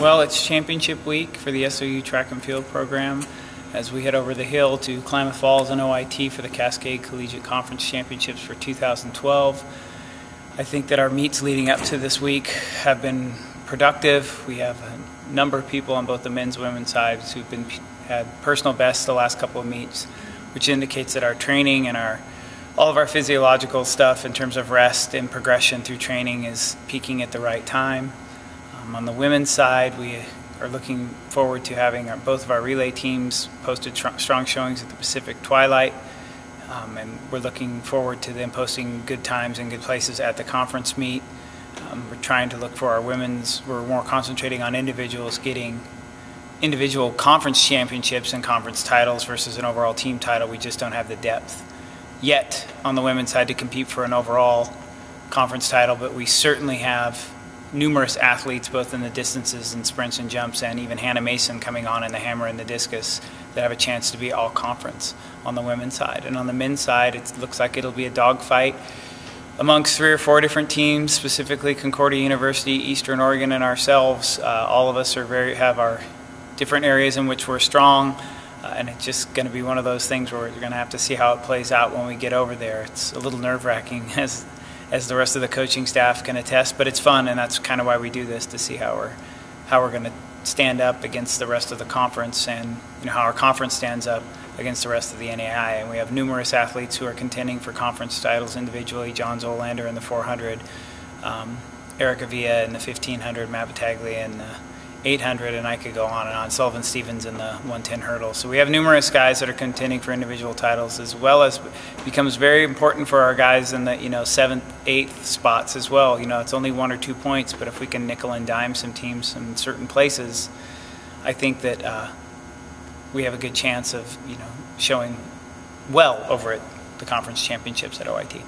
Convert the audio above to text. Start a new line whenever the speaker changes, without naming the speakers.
Well, it's championship week for the SOU track and field program as we head over the hill to Klamath Falls and OIT for the Cascade Collegiate Conference Championships for 2012. I think that our meets leading up to this week have been productive. We have a number of people on both the men's and women's sides who've had personal bests the last couple of meets, which indicates that our training and all of our physiological stuff in terms of rest and progression through training is peaking at the right time. On the women's side, we are looking forward to having both of our relay teams posted strong showings at the Pacific Twilight, and we're looking forward to them posting good times and good places at the conference meet. We're trying to look for our women's. We're more concentrating on individuals getting individual conference championships and conference titles versus an overall team title. We just don't have the depth yet on the women's side to compete for an overall conference title, but we certainly have numerous athletes both in the distances and sprints and jumps, and even Hannah Mason coming on in the hammer and the discus, that have a chance to be all conference on the women's side. And on the men's side, it looks like it'll be a dogfight amongst 3 or 4 different teams, specifically Concordia University, Eastern Oregon, and ourselves. All of us have our different areas in which we're strong, and it's just going to be one of those things where we're going to have to see how it plays out when we get over there. It's a little nerve-wracking as the rest of the coaching staff can attest, but it's fun, and that's kind of why we do this, to see how we're going to stand up against the rest of the conference, and how our conference stands up against the rest of the NAI. And we have numerous athletes who are contending for conference titles individually: John Zolander in the 400, Erica Villa in the 1500, Matt Battaglia in the 800, and I could go on and on. Sullivan Stevens in the 110 hurdle. So we have numerous guys that are contending for individual titles, as well as becomes very important for our guys in the 7th, 8th spots as well. It's only 1 or 2 points, but if we can nickel and dime some teams in certain places, I think that we have a good chance of showing well over at the conference championships at OIT.